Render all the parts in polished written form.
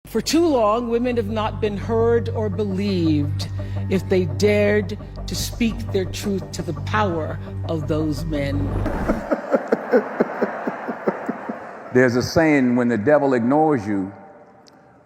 For too long, women have not been heard or believed if they dared to speak their truth to the power of those men. There's a saying, when the devil ignores you,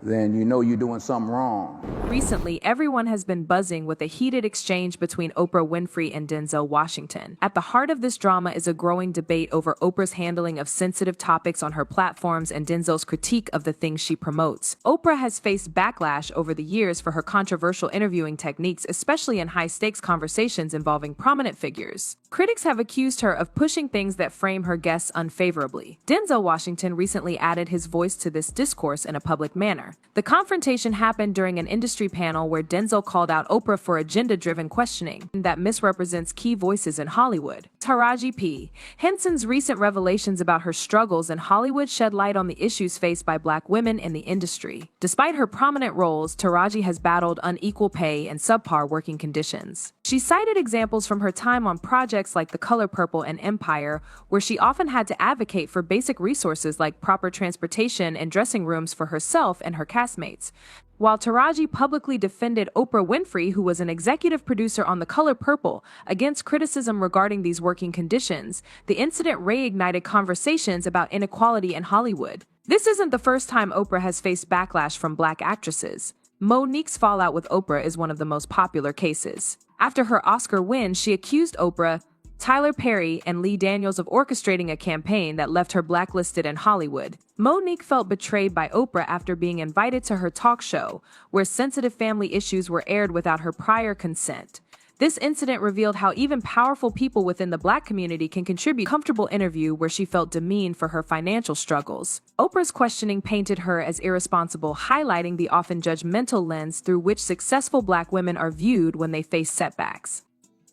then you know you're doing something wrong. Recently, everyone has been buzzing with a heated exchange between Oprah Winfrey and Denzel Washington. At the heart of this drama is a growing debate over Oprah's handling of sensitive topics on her platforms and Denzel's critique of the things she promotes. Oprah has faced backlash over the years for her controversial interviewing techniques, especially in high-stakes conversations involving prominent figures. Critics have accused her of pushing things that frame her guests unfavorably. Denzel Washington recently added his voice to this discourse in a public manner. The confrontation happened during an industry panel where Denzel called out Oprah for agenda-driven questioning that misrepresents key voices in Hollywood. Taraji P. Henson's recent revelations about her struggles in Hollywood shed light on the issues faced by Black women in the industry. Despite her prominent roles, Taraji has battled unequal pay and subpar working conditions. She cited examples from her time on projects like The Color Purple and Empire, where she often had to advocate for basic resources like proper transportation and dressing rooms for herself and her castmates. While Taraji publicly defended Oprah Winfrey, who was an executive producer on The Color Purple, against criticism regarding these working conditions, the incident reignited conversations about inequality in Hollywood. This isn't the first time Oprah has faced backlash from Black actresses. Mo'Nique's fallout with Oprah is one of the most popular cases. After her Oscar win, she accused Oprah, Tyler Perry, and Lee Daniels of orchestrating a campaign that left her blacklisted in Hollywood. Mo'Nique felt betrayed by Oprah after being invited to her talk show, where sensitive family issues were aired without her prior consent. This incident revealed how even powerful people within the Black community can contribute. Comfortable interview where she felt demeaned for her financial struggles. Oprah's questioning painted her as irresponsible, highlighting the often judgmental lens through which successful Black women are viewed when they face setbacks.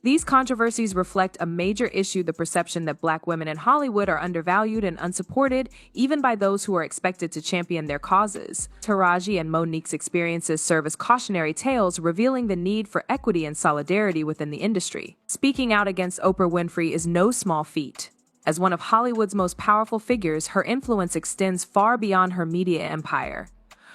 These controversies reflect a major issue: the perception that Black women in Hollywood are undervalued and unsupported, even by those who are expected to champion their causes. Taraji and Mo'Nique's experiences serve as cautionary tales, revealing the need for equity and solidarity within the industry. Speaking out against Oprah Winfrey is no small feat. As one of Hollywood's most powerful figures, her influence extends far beyond her media empire.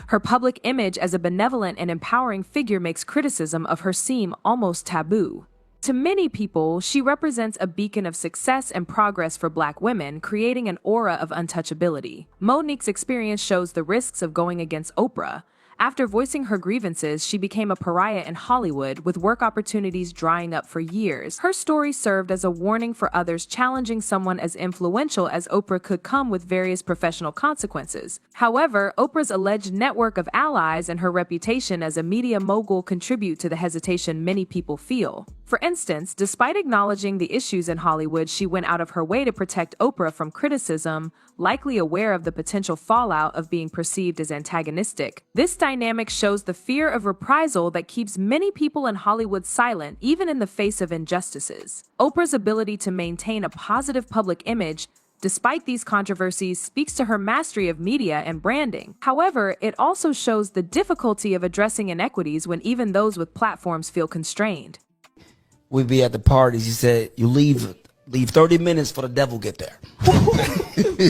Her public image as a benevolent and empowering figure makes criticism of her seem almost taboo. To many people, she represents a beacon of success and progress for Black women, creating an aura of untouchability. Mo'Nique's experience shows the risks of going against Oprah. After voicing her grievances, she became a pariah in Hollywood, with work opportunities drying up for years. Her story served as a warning for others. Challenging someone as influential as Oprah could come with various professional consequences. However, Oprah's alleged network of allies and her reputation as a media mogul contribute to the hesitation many people feel. For instance, despite acknowledging the issues in Hollywood, she went out of her way to protect Oprah from criticism, likely aware of the potential fallout of being perceived as antagonistic. This dynamic shows the fear of reprisal that keeps many people in Hollywood silent, even in the face of injustices. Oprah's ability to maintain a positive public image despite these controversies speaks to her mastery of media and branding. However, it also shows the difficulty of addressing inequities when even those with platforms feel constrained. We'd be at the parties. He said, you leave 30 minutes for the devil get there.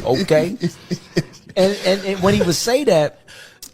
Okay. And when he would say that,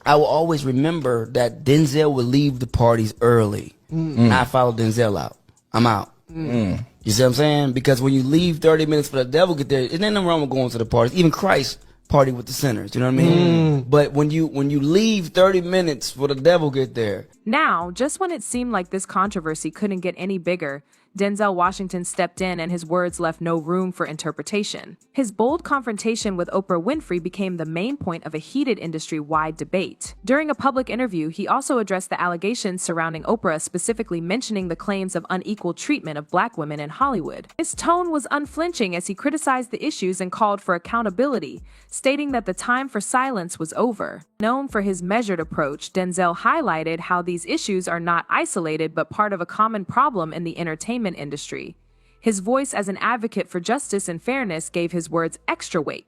I will always remember that Denzel would leave the parties early. I follow Denzel out. I'm out. You see what I'm saying? Because when you leave 30 minutes for the devil get there, there's nothing wrong with going to the parties. Even Christ party with the sinners. You know what I mean? But when you leave 30 minutes for the devil get there. Now, just when it seemed like this controversy couldn't get any bigger, Denzel Washington stepped in and his words left no room for interpretation. His bold confrontation with Oprah Winfrey became the main point of a heated industry-wide debate. During a public interview, he also addressed the allegations surrounding Oprah, specifically mentioning the claims of unequal treatment of Black women in Hollywood. His tone was unflinching as he criticized the issues and called for accountability, stating that the time for silence was over. Known for his measured approach, Denzel highlighted how these issues are not isolated but part of a common problem in the entertainment industry. His voice as an advocate for justice and fairness gave his words extra weight.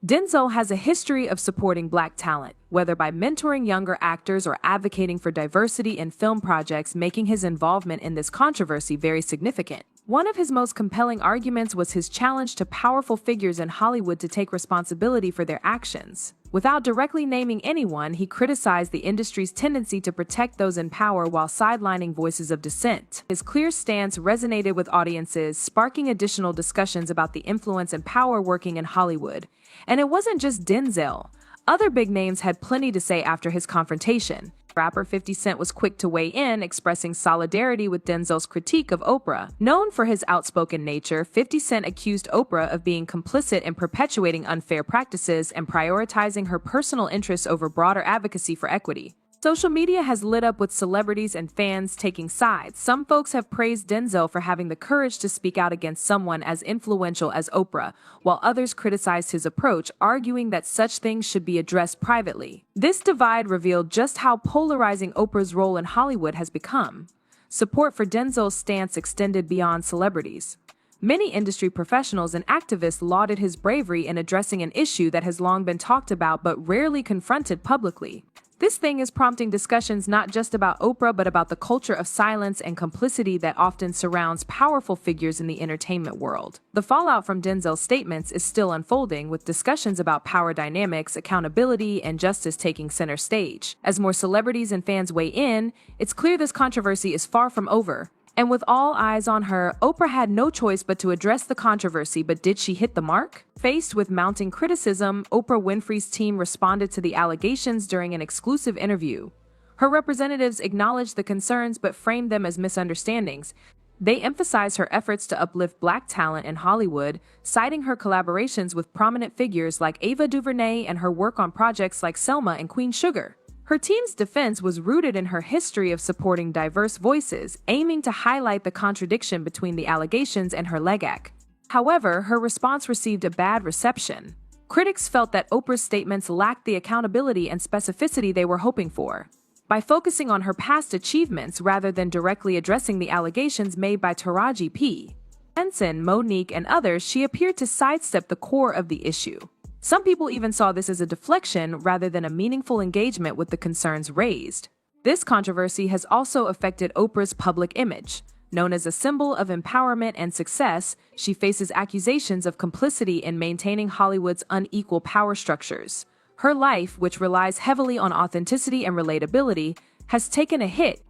Denzel has a history of supporting Black talent, whether by mentoring younger actors or advocating for diversity in film projects, making his involvement in this controversy very significant. One of his most compelling arguments was his challenge to powerful figures in Hollywood to take responsibility for their actions. Without directly naming anyone, he criticized the industry's tendency to protect those in power while sidelining voices of dissent. His clear stance resonated with audiences, sparking additional discussions about the influence and power working in Hollywood. And it wasn't just Denzel. Other big names had plenty to say after his confrontation. Rapper 50 Cent was quick to weigh in, expressing solidarity with Denzel's critique of Oprah. Known for his outspoken nature, 50 Cent accused Oprah of being complicit in perpetuating unfair practices and prioritizing her personal interests over broader advocacy for equity. Social media has lit up with celebrities and fans taking sides. Some folks have praised Denzel for having the courage to speak out against someone as influential as Oprah, while others criticized his approach, arguing that such things should be addressed privately. This divide revealed just how polarizing Oprah's role in Hollywood has become. Support for Denzel's stance extended beyond celebrities. Many industry professionals and activists lauded his bravery in addressing an issue that has long been talked about but rarely confronted publicly. This thing is prompting discussions not just about Oprah but about the culture of silence and complicity that often surrounds powerful figures in the entertainment world. The fallout from Denzel's statements is still unfolding, with discussions about power dynamics, accountability, and justice taking center stage. As more celebrities and fans weigh in, it's clear this controversy is far from over. And with all eyes on her, Oprah had no choice but to address the controversy, but did she hit the mark? Faced with mounting criticism, Oprah Winfrey's team responded to the allegations during an exclusive interview. Her representatives acknowledged the concerns but framed them as misunderstandings. They emphasized her efforts to uplift Black talent in Hollywood, citing her collaborations with prominent figures like Ava DuVernay and her work on projects like Selma and Queen Sugar. Her team's defense was rooted in her history of supporting diverse voices, aiming to highlight the contradiction between the allegations and her legacy. However, her response received a bad reception. Critics felt that Oprah's statements lacked the accountability and specificity they were hoping for. By focusing on her past achievements rather than directly addressing the allegations made by Taraji P, Henson, Mo'Nique, and others, she appeared to sidestep the core of the issue. Some people even saw this as a deflection rather than a meaningful engagement with the concerns raised. This controversy has also affected Oprah's public image. Known as a symbol of empowerment and success, she faces accusations of complicity in maintaining Hollywood's unequal power structures. Her life, which relies heavily on authenticity and relatability, has taken a hit.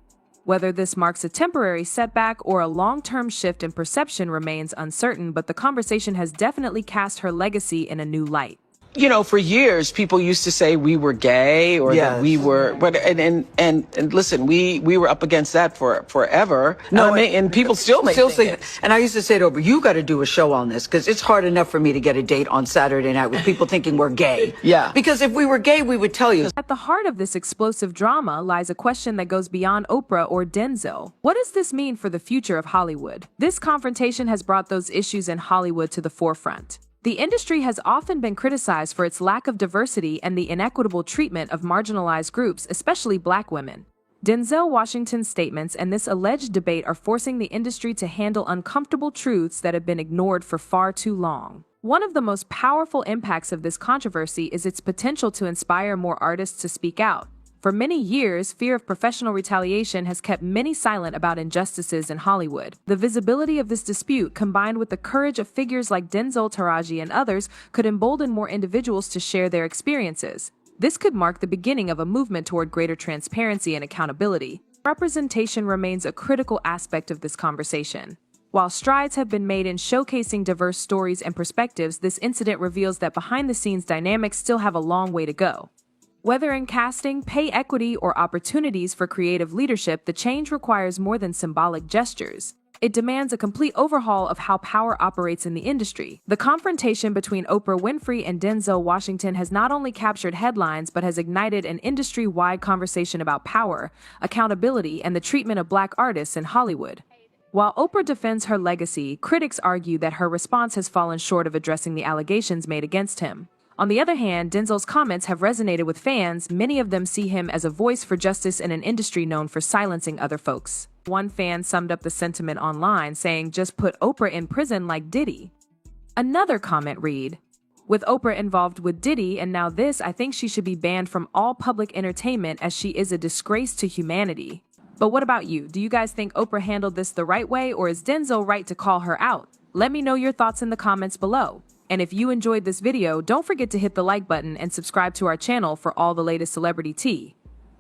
Whether this marks a temporary setback or a long-term shift in perception remains uncertain, but the conversation has definitely cast her legacy in a new light. You know, for years, people used to say we were gay or that we were, but and listen, we were up against that for forever. No, and people still say that. And I used to say to Oprah, you got to do a show on this because it's hard enough for me to get a date on Saturday night with people thinking we're gay. Yeah. Because if we were gay, we would tell you. At the heart of this explosive drama lies a question that goes beyond Oprah or Denzel. What does this mean for the future of Hollywood? This confrontation has brought those issues in Hollywood to the forefront. The industry has often been criticized for its lack of diversity and the inequitable treatment of marginalized groups, especially Black women. Denzel Washington's statements and this alleged debate are forcing the industry to handle uncomfortable truths that have been ignored for far too long. One of the most powerful impacts of this controversy is its potential to inspire more artists to speak out. For many years, fear of professional retaliation has kept many silent about injustices in Hollywood. The visibility of this dispute, combined with the courage of figures like Denzel, Taraji, and others, could embolden more individuals to share their experiences. This could mark the beginning of a movement toward greater transparency and accountability. Representation remains a critical aspect of this conversation. While strides have been made in showcasing diverse stories and perspectives, this incident reveals that behind-the-scenes dynamics still have a long way to go. Whether in casting, pay equity, or opportunities for creative leadership, the change requires more than symbolic gestures. It demands a complete overhaul of how power operates in the industry. The confrontation between Oprah Winfrey and Denzel Washington has not only captured headlines but has ignited an industry-wide conversation about power, accountability, and the treatment of Black artists in Hollywood. While Oprah defends her legacy, critics argue that her response has fallen short of addressing the allegations made against him. On the other hand, Denzel's comments have resonated with fans. Many of them see him as a voice for justice in an industry known for silencing other folks. One fan summed up the sentiment online, saying, "Just put Oprah in prison like Diddy." Another comment read, "With Oprah involved with Diddy and now this, I think she should be banned from all public entertainment as she is a disgrace to humanity." But what about you? Do you guys think Oprah handled this the right way, or is Denzel right to call her out? Let me know your thoughts in the comments below. And if you enjoyed this video, don't forget to hit the like button and subscribe to our channel for all the latest celebrity tea.